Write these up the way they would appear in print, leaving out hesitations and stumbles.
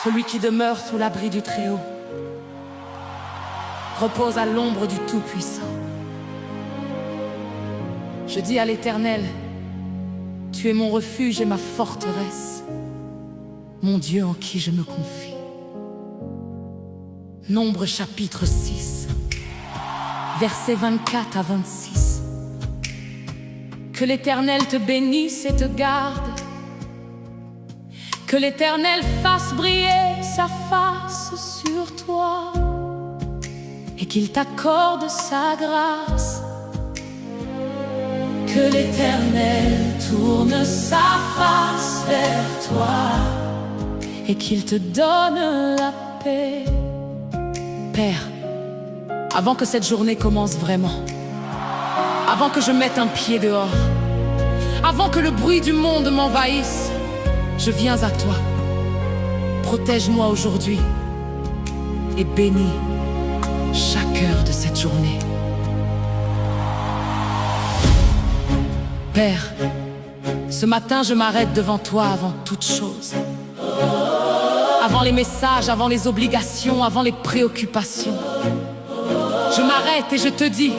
Celui qui demeure sous l'abri du Très-Haut repose à l'ombre du Tout-Puissant. Je dis à l'Éternel, tu es mon refuge et ma forteresse, mon Dieu en qui je me confie. Nombre chapitre 6, versets 24 à 26. Que l'Éternel te bénisse et te garde. Que l'Éternel fasse briller sa face sur toi et qu'il t'accorde sa grâce. Que l'Éternel tourne sa face vers toi et qu'il te donne la paix. Père, avant que cette journée commence vraiment, avant que je mette un pied dehors, avant que le bruit du monde m'envahisse, je viens à toi. Protège-moi aujourd'hui et bénis chaque heure de cette journée. Père, ce matin je m'arrête devant toi avant toute chose. Avant les messages, avant les obligations, avant les préoccupations. Je m'arrête et je te dis,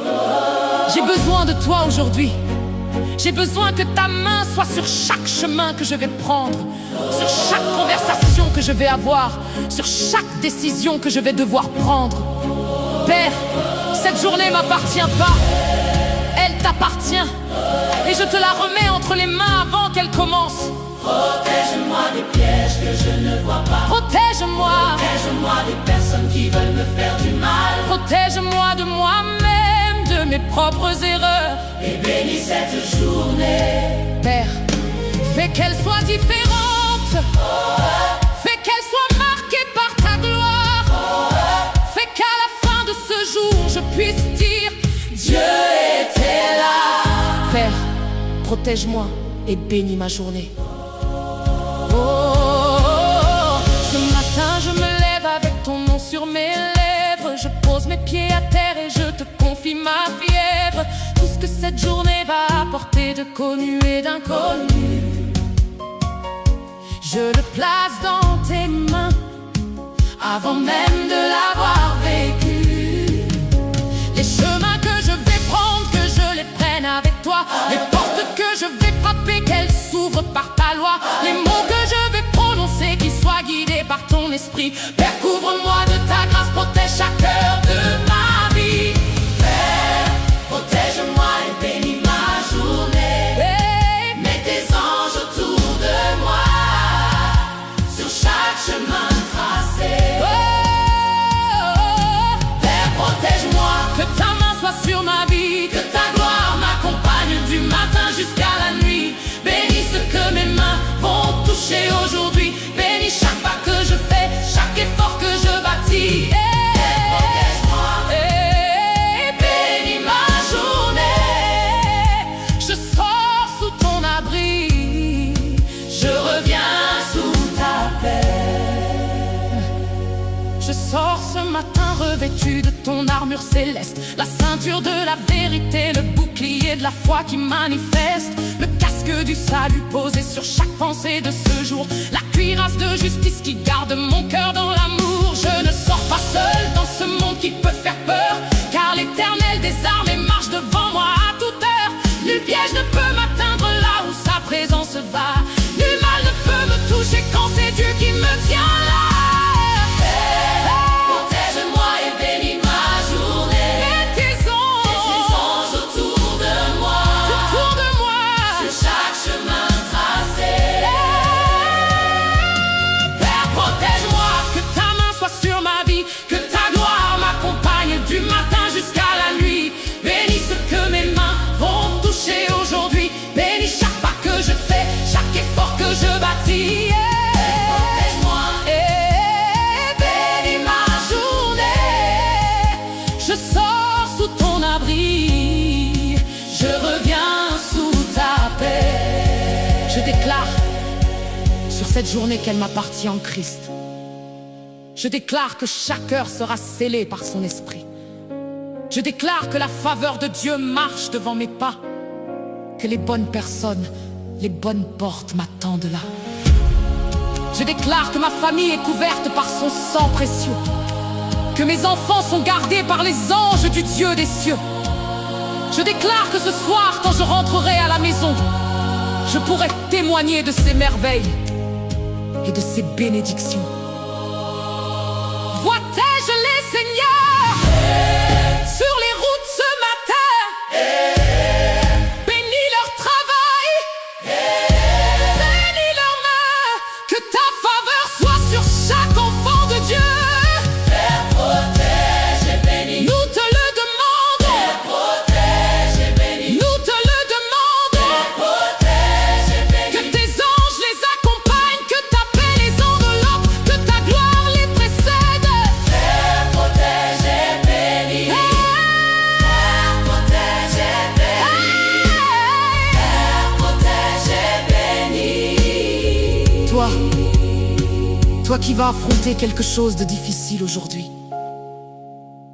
j'ai besoin de toi aujourd'hui. J'ai besoin que ta main soit sur chaque chemin que je vais prendre, sur chaque conversation que je vais avoir, sur chaque décision que je vais devoir prendre. Père, cette journée m'appartient pas, elle t'appartient, et je te la remets entre les mains avant qu'elle commence. Protège-moi des pièges que je ne vois pas. Protège-moi. Protège-moi des personnes qui veulent me faire du mal. Protège-moi de moi-même, de mes propres erreurs. Et bénis cette journée. Père, fais qu'elle soit différente. Fais qu'elle soit marquée par ta gloire. Fais qu'à la fin de ce jour je puisse dire, Dieu était là. Père, protège-moi et bénis ma journée. Ce matin je me lève avec ton nom sur mes lèvres. Je pose mes pieds à terre et je te confie ma fièvre. Tout ce que cette journée va apporter de connu et d'inconnu, je le place dans tes mains avant même de l'avoir vécu. Les chemins que je vais prendre, que je les prenne avec toi. Les portes que je vais frapper, qu'elles s'ouvrent par ta loi. Les mots que je vais prononcer, qu'ils soient guidés par ton esprit. Père, couvre-moi de ta grâce, protège chaque heure de ma vie. Père, protège-moi et bénis ma journée. Mets tes anges autour de moi, sur chaque chemin tracé. Père, protège-moi, que ta main soit sur ma vie, que ta gloire m'accompagne du matin jusqu'à la nuit. bénis ce que mes mains vont toucher aujourd'hui. Bénis chaque pas que je fais, chaque effort que je bâtis. Et bénis ma journée. Je sors sous ton abri, je reviens sous ta paix. Je sors ce matin revêtu de ton armure céleste, la ceinture de la vérité, le bouclier de la foi qui manifeste, le casque du salut posé sur chaque pensée de ce jour, la cuirasse de justice qui garde mon cœur dans l'amour. Je ne sors pas seul dans ce monde qui peut faire peur, car l'Éternel des armées marche devant moi à toute heure. Nul piège ne peut m'atteindre là où sa présence va. Nul mal ne peut me toucher quand c'est Dieu qui me tient là. protège-moi et bénis ma journée. Mets tes anges autour de moi, sur chaque chemin tracé. Père, protège-moi, que ta main soit sur ma vie, que ta gloire m'accompagne du matin jusqu'à la nuit. Bénis ce que mes mains vont toucher aujourd'hui. Bénis chaque pas que je fais, chaque effort que je bâtis. Protège-moi Et bénis ma journée. Je sors sous ton abri, je reviens sous ta paix. Je déclare sur cette journée qu'elle m'appartient en Christ. Je déclare que chaque heure sera scellée par son esprit. Je déclare que la faveur de Dieu marche devant mes pas, que les bonnes personnes, les bonnes portes m'attendent là. Je déclare que ma famille est couverte par son sang précieux, que mes enfants sont gardés par les anges du Dieu des cieux. Je déclare que ce soir, quand je rentrerai à la maison, je pourrai témoigner de ses merveilles et de ses bénédictions. Protège-les, Seigneur, sur les routes ce matin. Bénis leur travail, bénis leurs mains. Que ta faveur soit sur chaque enfant de Dieu. Père, protège et bénis. Nous te le demandons. Père, protège et bénis. Nous te le demandons. Père, protège et bénis. Que tes anges les accompagnent, que ta paix les enveloppe, que ta gloire les précède. Père, protège et bénis. Père, protège et bénis. Père, protège et bénis. Toi qui vas affronter quelque chose de difficile aujourd'hui,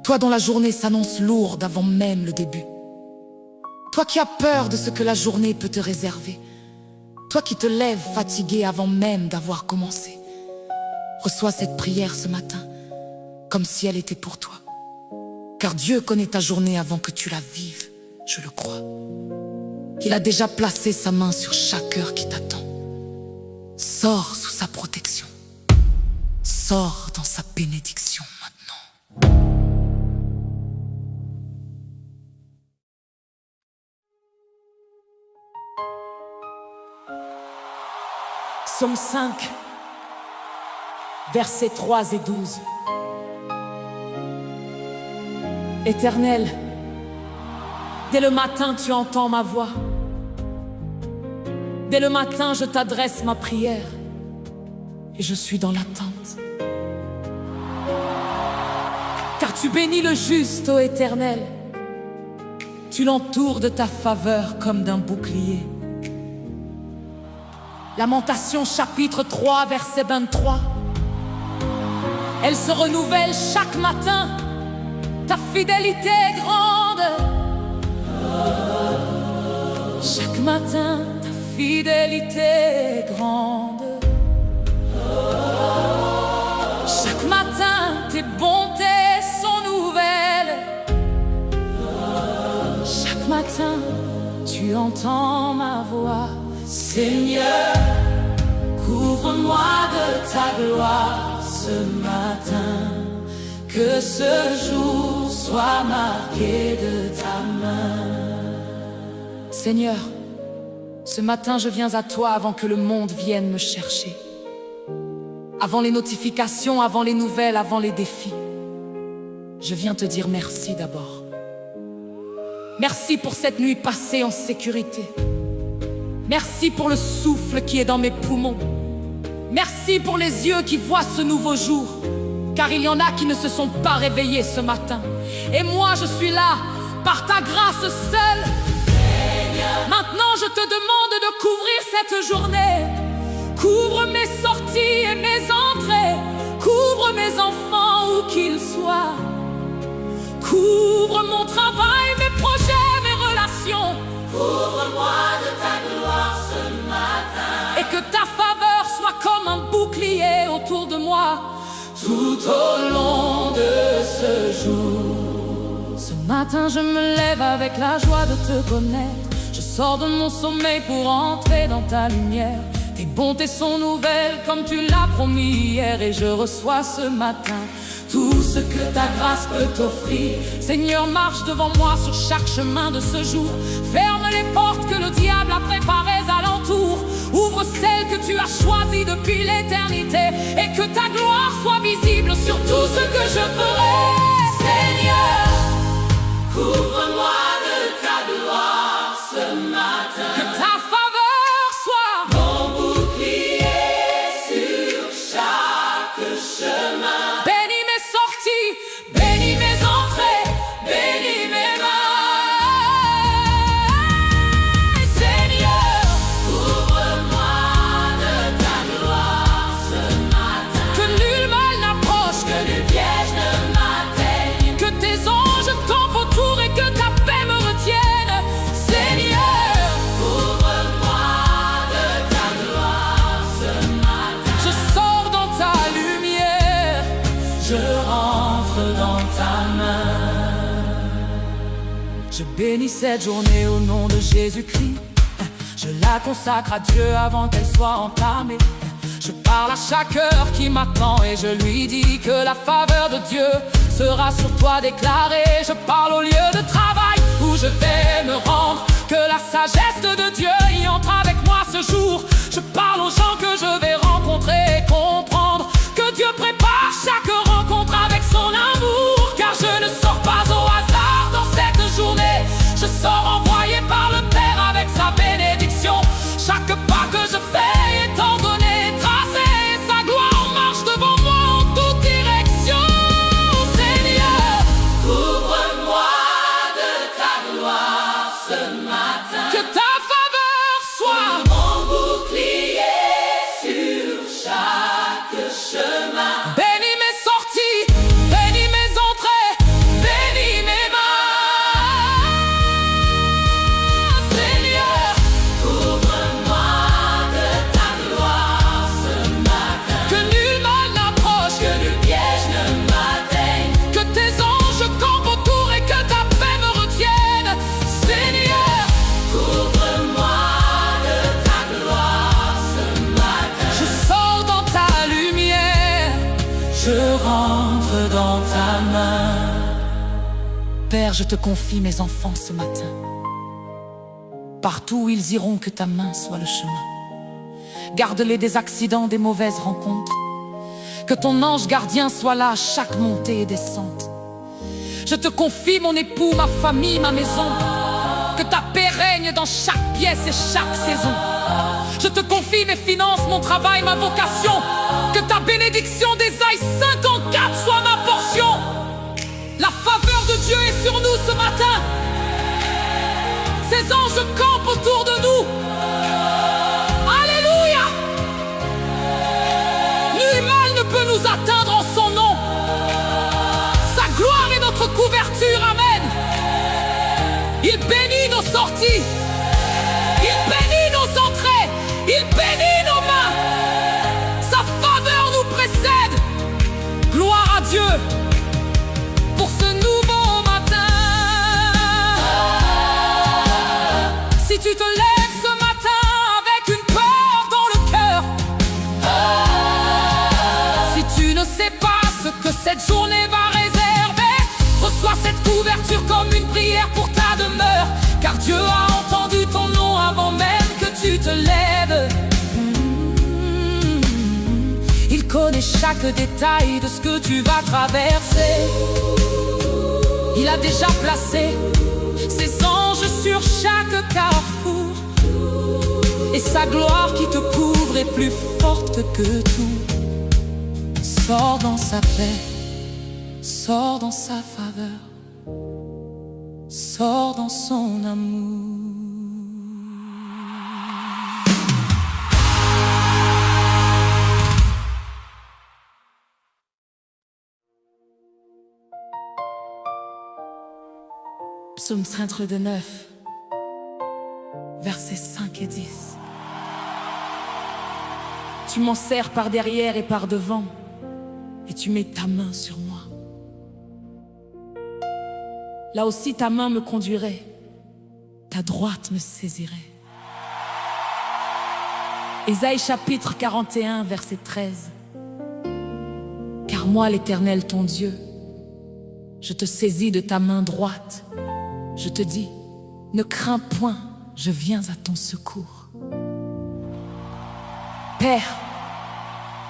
toi dont la journée s'annonce lourde avant même le début, toi qui as peur de ce que la journée peut te réserver, toi qui te lèves fatigué avant même d'avoir commencé, reçois cette prière ce matin comme si elle était pour toi. Car Dieu connaît ta journée avant que tu la vives, je le crois. Il a déjà placé sa main sur chaque cœur qui t'attend. Sors sous sa protection. Sors dans sa bénédiction maintenant. Psaume 5, versets 3 et 12. Éternel, dès le matin tu entends ma voix. Dès le matin je t'adresse ma prière et je suis dans l'attente. Car tu bénis le juste, ô Éternel. Tu l'entoures de ta faveur comme d'un bouclier. Lamentation chapitre 3, verset 23. Elle se renouvelle chaque matin. Ta fidélité est grande. Chaque matin, ta fidélité est grande. Chaque matin, tes bontés sont nouvelles. Chaque matin, tu entends ma voix. Seigneur, couvre-moi de ta gloire ce matin. Que ce jour soit marqué de ta main. Seigneur, ce matin je viens à toi avant que le monde vienne me chercher. Avant les notifications, avant les nouvelles, avant les défis. Je viens te dire merci d'abord. Merci pour cette nuit passée en sécurité. Merci pour le souffle qui est dans mes poumons. Merci pour les yeux qui voient ce nouveau jour. Car il y en a qui ne se sont pas réveillés ce matin. Et moi je suis là, par ta grâce seule. Seigneur, maintenant je te demande de couvrir cette journée. Couvre mes sorties et mes entrées. Couvre mes enfants où qu'ils soient. Couvre mon travail, mes projets, mes relations. couvre-moi de ta gloire ce matin. Et que ta faveur soit comme un bouclier autour de moi Tout au long de ce jour. Ce matin je me lève avec la joie de te connaître. Je sors de mon sommeil pour entrer dans ta lumière. Tes bontés sont nouvelles comme tu l'as promis hier. Et je reçois ce matin tout ce que ta grâce peut t'offrir. Seigneur, marche devant moi sur chaque chemin de ce jour. Ferme les portes que le diable a préparées alentour. Ouvre celles que tu as choisies depuis l'éternité. Et que ta gloire soit visible sur tout ce que je ferai. Seigneur, couvre-moi de ta gloire ce matin. Que ta faveur soit mon bouclier sur chaque chemin. bénis mes sorties, bénis mes entrées, bénis mes mains. Seigneur, Couvre-moi de ta gloire ce matin. que nul mal n'approche, Que le piège ne m'atteigne. que tes anges campent autour et que ta paix Je bénis cette journée au nom de Jésus-Christ. Je la consacre à Dieu avant qu'elle soit entamée. Je parle à chaque heure qui m'attend et je lui dis que la faveur de Dieu sera sur toi déclarée. Je parle au lieu de travail où je vais me rendre, que la sagesse de Dieu y entre avec moi ce jour. Je parle aux gens que je vais rencontrer et comprendre que Dieu prépare chaque rencontre avec son amour. Car je ne sors pas au hasard dans cette journée. Je sors envoyé par le Père avec sa bénédiction. Chaque pas que je fais est ordonné, tracé, et sa gloire marche devant moi en toute direction. Seigneur, couvre-moi de ta gloire ce matin. que ta faveur soit mon bouclier sur chaque chemin. bénis mes sorties, bénis mes entrées, bénis mes mains. Seigneur, Couvre-moi de ta gloire ce matin. que nul mal n'approche, Que le piège ne m'atteigne. que tes anges campent autour et que ta paix me retienne. Seigneur, Couvre-moi de ta gloire ce matin. je sors dans ta lumière, je rentre dans ta main. Père, je te confie mes enfants ce matin. Partout où ils iront, que ta main soit le chemin. Garde-les des accidents, des mauvaises rencontres. Que ton ange gardien soit là à chaque montée et descente. Je te confie mon époux, ma famille, ma maison. Que ta paix règne dans chaque pièce et chaque saison. Je te confie mes finances, mon travail, ma vocation. Que ta bénédiction d'Ésaïe 54 soit ma portion. La faveur de Dieu est sur nous ce matin. Ses anges campent autour de nous. Alléluia. Nul mal ne peut nous atteindre en son nom. Sa gloire est notre couverture, amen. Il bénit nos sorties, il bénit nos entrées, il bénit nos mains. Sa faveur nous précède. Gloire à Dieu pour ce nouveau matin. Si tu te lèves ce matin avec une peur dans le cœur, si tu ne sais pas ce que cette journée va réserver, reçois cette couverture comme une prière pour ta demeure. Car Dieu a entendu ton nom avant même que tu te lèves. Il connaît chaque détail de ce que tu vas traverser. Il a déjà placé ses anges sur chaque carrefour. Et sa gloire qui te couvre est plus forte que tout. Sors dans sa paix, sors dans sa faveur, sors dans son amour. Psaume 39, versets 5 et 10. Tu m'en sers par derrière et par devant, et tu mets ta main sur moi. Là aussi ta main me conduirait, ta droite me saisirait. Ésaïe chapitre 41, verset 13. Car moi, l'Éternel ton Dieu, je te saisis de ta main droite. Je te dis, ne crains point, je viens à ton secours. Père,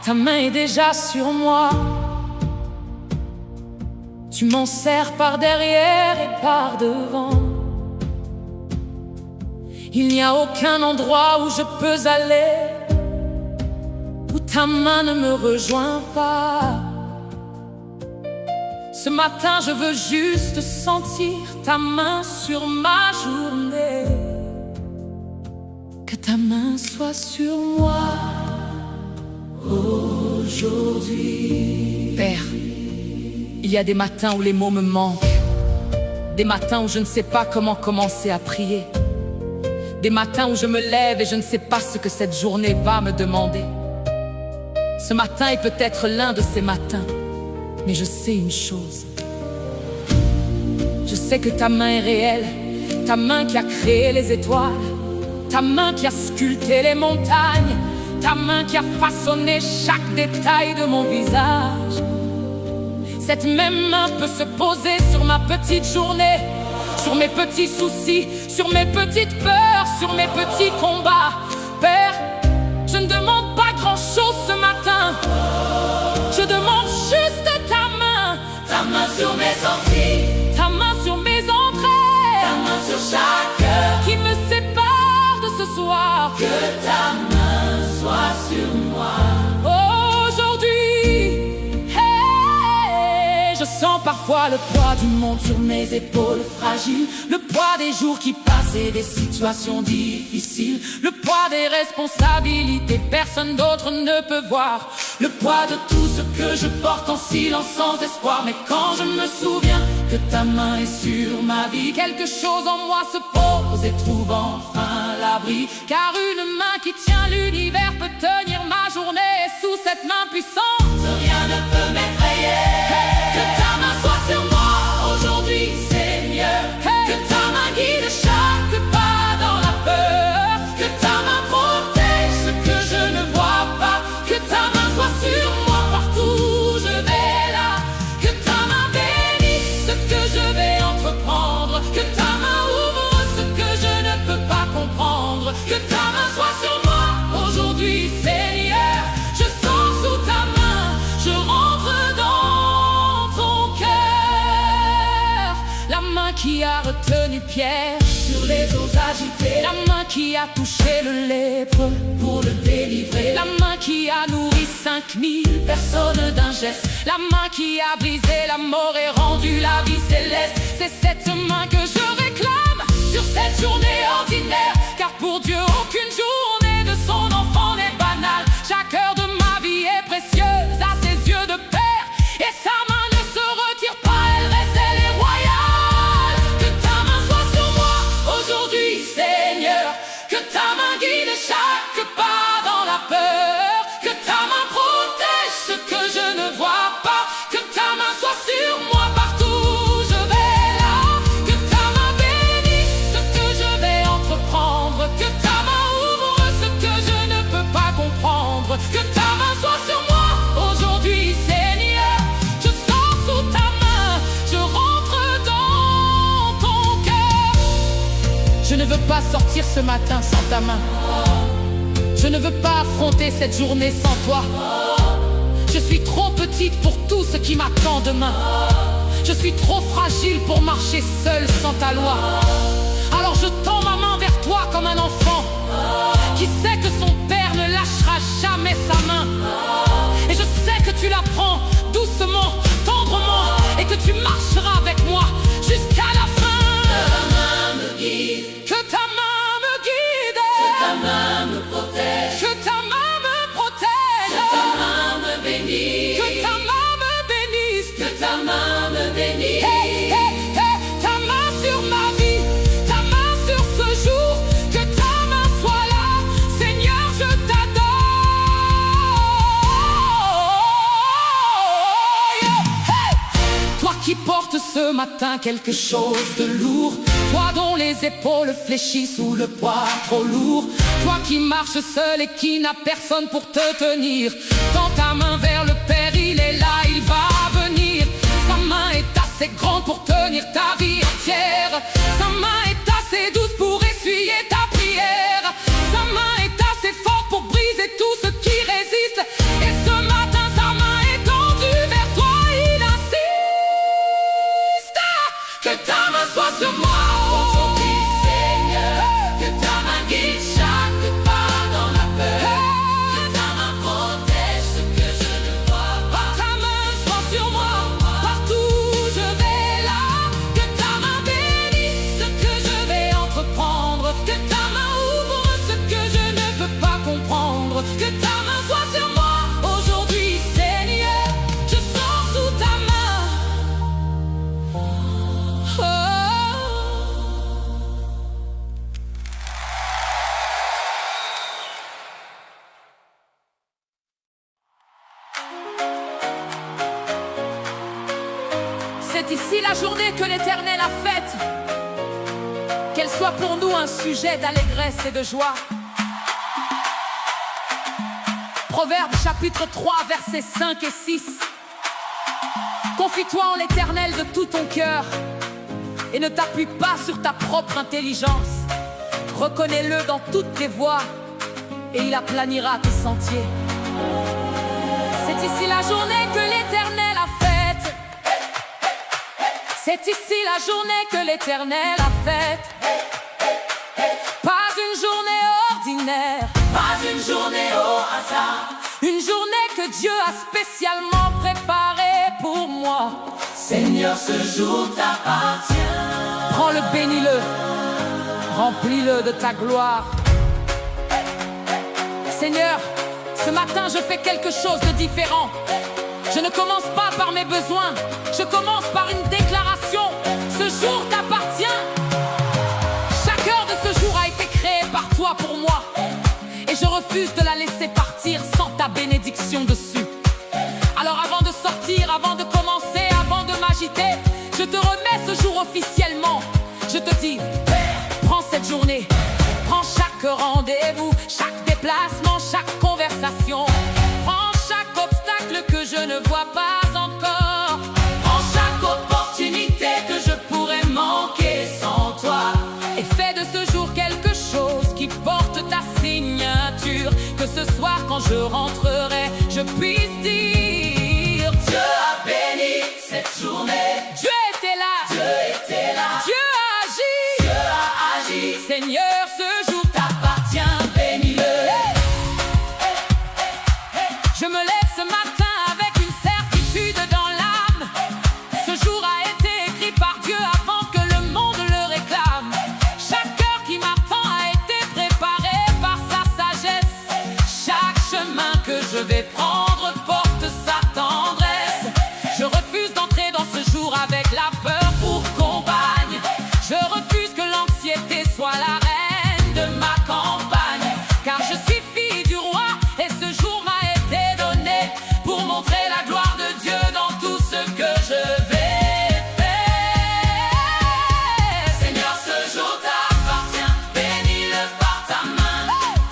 ta main est déjà sur moi. Tu m'en sers par derrière et par devant. Il n'y a aucun endroit où je peux aller où ta main ne me rejoint pas. Ce matin, je veux juste sentir ta main sur ma journée. Que ta main soit sur moi aujourd'hui. Père, il y a des matins où les mots me manquent. Des matins où je ne sais pas comment commencer à prier. Des matins où je me lève et je ne sais pas ce que cette journée va me demander. Ce matin est peut-être l'un de ces matins. Mais je sais une chose, Je sais que ta main est réelle, ta main qui a créé les étoiles, ta main qui a sculpté les montagnes, ta main qui a façonné chaque détail de mon visage. Cette même main peut se poser sur ma petite journée, sur mes petits soucis, sur mes petites peurs, sur mes petits combats. Père, je ne demande pas grand-chose ce matin, je demande juste ta main sur mes orties, ta main sur mes entrées, ta main sur chaque heure, qui me sépare de ce soir. que ta main soit sur moi. Aujourd'hui, hey, je sens parfois le poids du monde sur mes épaules fragiles, le poids des jours qui passent et des situations difficiles, le poids des responsabilités, personne d'autre ne peut voir, le poids de tout ce que je porte en silence sans espoir. Mais quand je me souviens que ta main est sur ma vie, quelque chose en moi se pose et trouve enfin l'abri. Car une main qui tient l'univers peut tenir ma journée, et sous cette main puissante, Rien ne peut m'effrayer. Que ta main soit sur moi aujourd'hui, Seigneur. Que ta main guide chaque pas dans la peur. Que ta main protège ce que je ne vois pas. Que ta main soit sur moi partout où je vais là. Que ta main bénisse ce que je vais entreprendre. Que ta main ouvre ce que je ne peux pas comprendre. Que ta main soit sur moi aujourd'hui, Seigneur. Je sens sous ta main, je rentre dans ton cœur. la main qui a retenu Pierre Sur les eaux agitées, la main qui a touché le lépreux, pour le délivrer, la main qui a nourri 5000 personnes d'un geste, la main qui a brisé la mort et rendu la vie céleste. C'est cette main que je réclame sur cette journée ordinaire, car pour Dieu aucune journée de son enfant n'est banale. Chaque heure de ma vie est précieuse à ses yeux de père, et sa main ne se retire pas, elle reste, elle est royale. que ta main soit sur moi aujourd'hui, Seigneur. Que ta main guide chaque pas dans la peur. Que ta main protège ce que je ne vois pas. Que ta main soit sur moi partout où je vais là. Que ta main bénisse ce que je vais entreprendre. Que ta main ouvre ce que je ne peux pas comprendre. Que ta main soit sur moi aujourd'hui, Seigneur. Je sors sous ta main, je rentre dans ton cœur. Je ne veux pas sortir ce matin sans ta main. Je ne veux pas affronter cette journée sans toi. Je suis trop petite pour tout ce qui m'attend demain. Je suis trop fragile pour marcher seule sans ta loi. Alors je tends ma main vers toi comme un enfant qui sait que son père ne lâchera jamais sa main. Et je sais que tu la prends doucement, tendrement, et que tu marcheras avec moi jusqu'à la fin. Ta main me guide, Que ta main me guide, ta main me protège, que ta main me protège, ta main me bénit, que ta main me bénisse, que ta main me bénit. hey, hey, hey, ta main sur ma vie, ta main sur ce jour, que ta main soit là, Seigneur, je t'adore. Hey! Toi qui portes ce matin quelque chose de lourd, toi dont les épaules fléchissent sous le poids trop lourd, toi qui marches seul et qui n'a personne pour te tenir, tends ta main vers le Père, il est là, il va venir. Sa main est assez grande pour tenir ta vie entière. Sa main est assez douce pour essuyer ta prière. Sa main est assez forte pour briser tout ce qui résiste. Et ce matin sa main est tendue vers toi, il insiste. Que ta main soit sur moi aujourd'hui, Seigneur. Que ta main guide chaque pas dans la peur. Que ta main protège ce que je ne vois pas. Ta main soit sur moi, partout où je vais là. ici la journée que l'Éternel a faite, qu'elle soit pour nous un sujet d'allégresse et de joie. Proverbe chapitre 3, versets 5 et 6. Confie-toi en l'Éternel de tout ton cœur et ne t'appuie pas sur ta propre intelligence. Reconnais-le dans toutes tes voies et il aplanira tes sentiers. C'est ici la journée que l'Éternel a faite. C'est ici la journée que l'Éternel a faite. Pas une journée ordinaire, Pas une journée au hasard. une journée que Dieu a spécialement préparée pour moi. Seigneur, ce jour t'appartient. Prends-le, bénis-le, remplis-le de ta gloire. Seigneur, ce matin je fais quelque chose de différent. Je ne commence pas par mes besoins, je commence par une déclaration. Ce jour t'appartient. Chaque heure de ce jour a été créée par toi pour moi. Et je refuse de la laisser partir sans ta bénédiction dessus. Alors avant de sortir, avant de commencer, avant de m'agiter, je te remets ce jour officiellement. Je te dis, prends cette journée, prends chaque rendez-vous, chaque déplacement, chaque conversation. Prends chaque obstacle que je ne vois pas encore. Prends chaque opportunité que je pourrais manquer sans toi. Et fais de ce jour quelque chose qui porte ta signature. Que ce soir quand je rentrerai, je puisse dire, Dieu a béni cette journée. Dieu était là, Dieu était là. Dieu a agi. Dieu a agi. Seigneur, ce jour T'appartient, bénis-le. je me lève ce matin avec une certitude dans l'âme. Ce jour a été écrit par Dieu avant que le monde le réclame. Chaque heure qui m'attend a été préparée par sa sagesse. Chaque chemin que je vais prendre porte sa tendresse. Je refuse d'entrer dans ce jour avec la peur pour compagne. Je refuse que l'anxiété soit la reine de ma campagne. Car je suis fille du roi et ce jour m'a été donné pour montrer la gloire de Dieu dans tout ce que je vais faire. Seigneur, ce jour t'appartient. Bénis-le par ta main.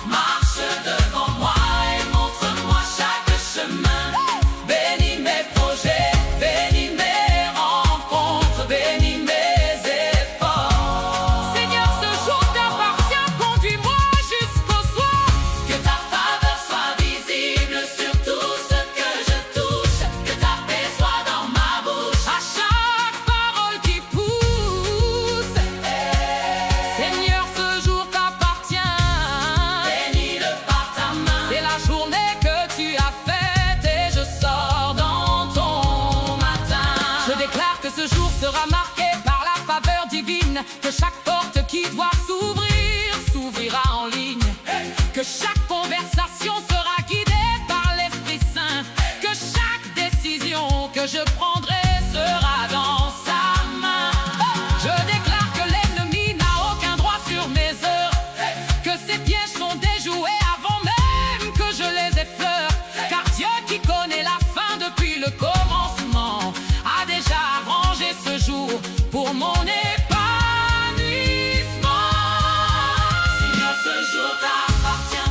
Marche devant moi et montre-moi chaque chemin. Bénis mes projets, bénis mes rencontres, bénis mes efforts. Seigneur, ce jour t'appartient, conduis-moi jusqu'au soir. Que ta faveur soit visible sur tout ce que je touche. Que ta paix soit dans ma bouche. À chaque parole qui pousse. Seigneur, ce jour t'appartient. Bénis-le par ta main. C'est la journée que tu as faite et je sors dans ton matin. Je déclare que ce jour sera marqué par la faveur divine. Que chaque porte qui doit s'ouvrir, s'ouvrira en ligne. Que chaque conversation sera guidée par l'Esprit Saint. Que chaque décision que je prendrai sera dans sa main. Je déclare que l'ennemi n'a aucun droit sur mes heures. Que ses pièges sont déjoués avant même que je les effleure. Car Dieu qui connaît la fin depuis le commencement a déjà arrangé ce jour pour mon épanouissement. Seigneur, ce jour t'appartient.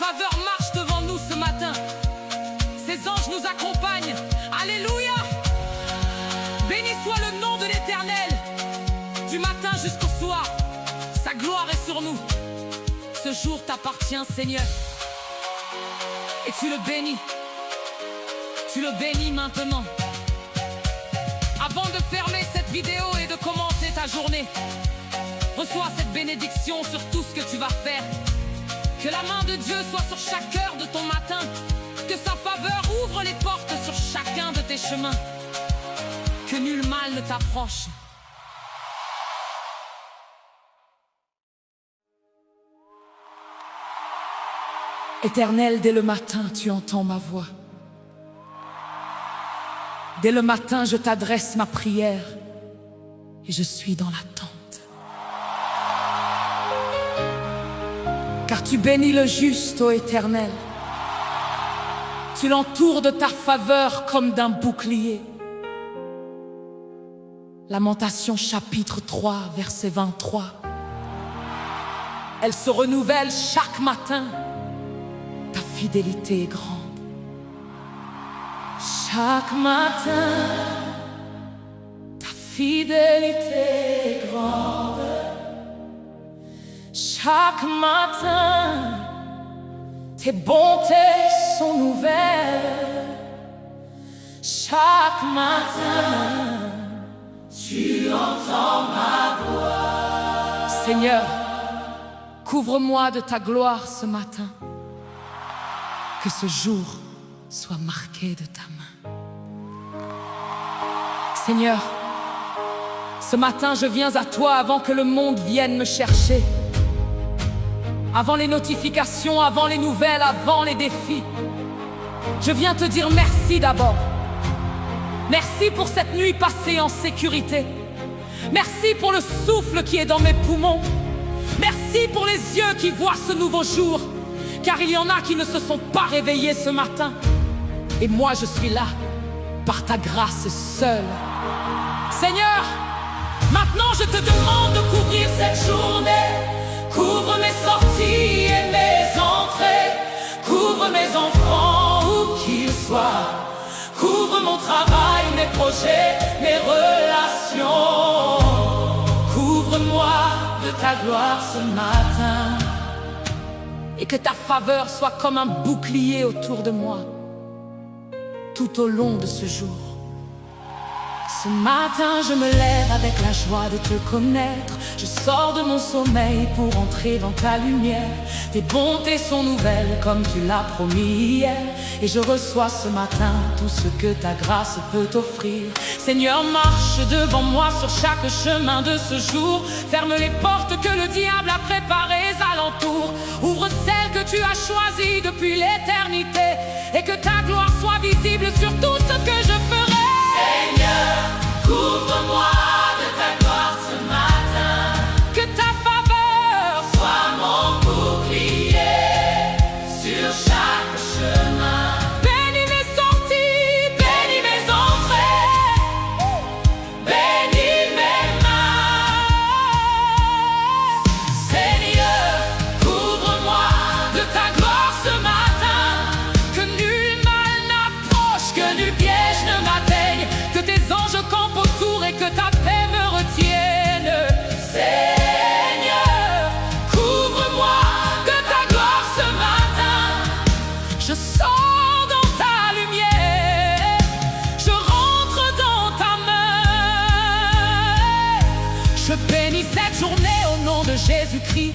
faveur marche devant nous ce matin. Ses anges nous accompagnent. Alléluia! Béni soit le nom de l'Éternel. Du matin jusqu'au soir, sa gloire est sur nous. Ce jour t'appartient, Seigneur. Et tu le bénis. Tu le bénis maintenant. Avant de fermer cette vidéo et de commencer ta journée, reçois cette bénédiction sur tout ce que tu vas faire. Que la main de Dieu soit sur chaque heure de ton matin. Que sa faveur ouvre les portes sur chacun de tes chemins. Que nul mal ne t'approche. Éternel, dès le matin, tu entends ma voix. Dès le matin, je t'adresse ma prière et je suis dans l'attente. Car tu bénis le juste, ô Éternel. Tu l'entoures de ta faveur comme d'un bouclier. Lamentation chapitre 3, verset 23. Elle se renouvelle chaque matin. Ta fidélité est grande. Chaque matin, ta fidélité est grande. Chaque matin, tes bontés sont nouvelles. Chaque matin, tu entends ma voix. Seigneur, couvre-moi de ta gloire ce matin. Que ce jour soit marqué de ta main. Seigneur, ce matin je viens à toi avant que le monde vienne me chercher. Avant les notifications, avant les nouvelles, avant les défis. Je viens te dire merci d'abord. Merci pour cette nuit passée en sécurité. Merci pour le souffle qui est dans mes poumons. Merci pour les yeux qui voient ce nouveau jour. Car il y en a qui ne se sont pas réveillés ce matin. Et moi je suis là, par ta grâce seule. Seigneur, maintenant je te demande de couvrir cette journée. Couvre mes sorties et mes entrées. Couvre mes enfants où qu'ils soient. Couvre mon travail, mes projets, mes relations. Couvre-moi de ta gloire ce matin. Et que ta faveur soit comme un bouclier autour de moi, tout au long de ce jour. Ce matin, je me lève avec la joie de te connaître. Je sors de mon sommeil pour entrer dans ta lumière. Tes bontés sont nouvelles comme tu l'as promis hier. Et je reçois ce matin tout ce que ta grâce peut offrir. Seigneur, marche devant moi sur chaque chemin de ce jour. Ferme les portes que le diable a préparées alentour. Ouvre celles que tu as choisies depuis l'éternité. Et que ta gloire soit visible sur tout ce que je ferai. Seigneur, couvre-moi de ta gloire ce matin. Que ta faveur soit mon bouclier sur chaque chemin. Bénis mes sorties, bénis mes entrées, bénis mes mains. Seigneur, couvre-moi de ta gloire ce matin. Que nul mal n'approche, que nul piège ne m'atteigne. Que tes anges campent autour et que ta paix me retienne. Seigneur, couvre-moi de ta gloire ce matin. Je sors dans ta lumière, je rentre dans ta main. Je bénis cette journée au nom de Jésus-Christ.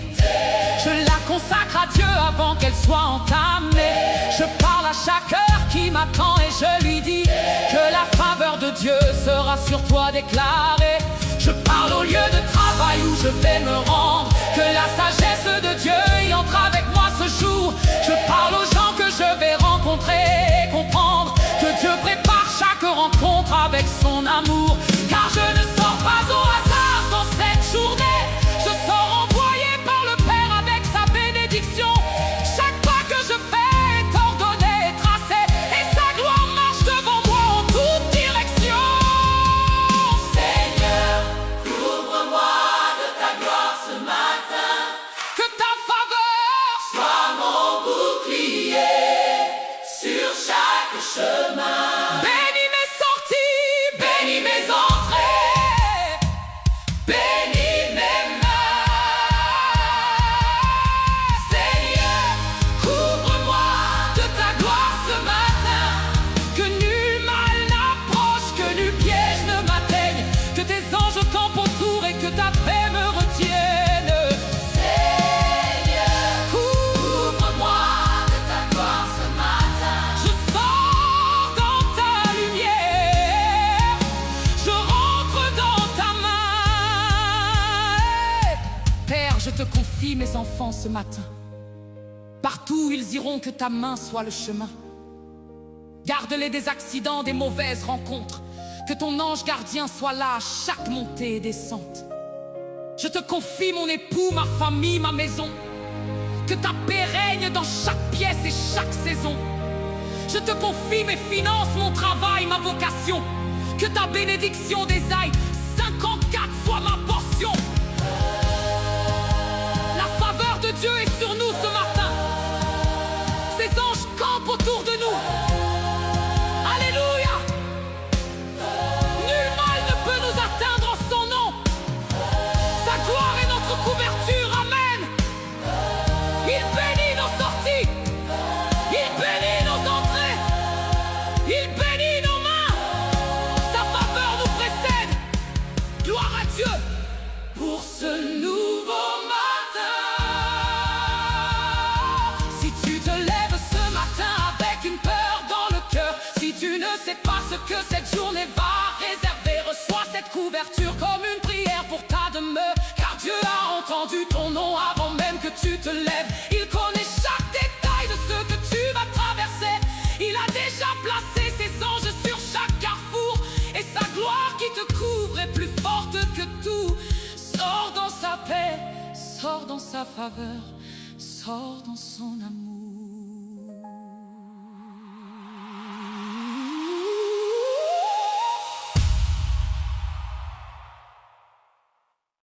Je la consacre à Dieu avant qu'elle soit entamée. Je parle à chaque heure qui m'attend et je lui dis que la faveur de Dieu sera sur toi déclarée. Je parle au lieu de travail où je vais me rendre. Que la sagesse de Dieu y entre avec moi ce jour. Je parle aux gens que je vais rencontrer et comprendre que Dieu prépare chaque rencontre avec son amour. Car je ne sors pas au hasard dans cette journée. Je sors envoyé par le Père avec sa bénédiction. Chaque pas que je fais est ordonné et tracé. Et sa gloire marche devant moi en toute direction. Seigneur, couvre-moi de ta gloire ce matin. Que bénis mes enfants ce matin. Partout où ils iront, que ta main soit le chemin. Garde-les des accidents, des mauvaises rencontres. Que ton ange gardien soit là à chaque montée et descente. Je te confie mon époux, ma famille, ma maison. Que ta paix règne dans chaque pièce et chaque saison. Je te confie mes finances, mon travail, ma vocation. Que ta bénédiction des ailes 54 soit ma portion. La faveur de Dieu est sur nous ce matin. Ses anges campent autour de nous. Alléluia. Nul mal ne peut nous atteindre en son nom. Sa gloire est notre couverture, amen. Il bénit nos sorties. Il bénit nos entrées. Il bénit nos mains. Sa faveur nous précède. Gloire à Dieu pour ce nouveau matin. Si tu te lèves ce matin avec une peur dans le cœur, si tu ne sais pas ce que cette journée va réserver, reçois cette couverture comme une prière pour ta demeure. Car Dieu a entendu ton nom avant même que tu te lèves. Il connaît chaque détail de ce que tu vas traverser. Il a déjà placé ses anges sur chaque carrefour. Et sa gloire qui te couvre est plus forte que tout. Sors dans sa paix, sors dans sa faveur, sors dans son amour.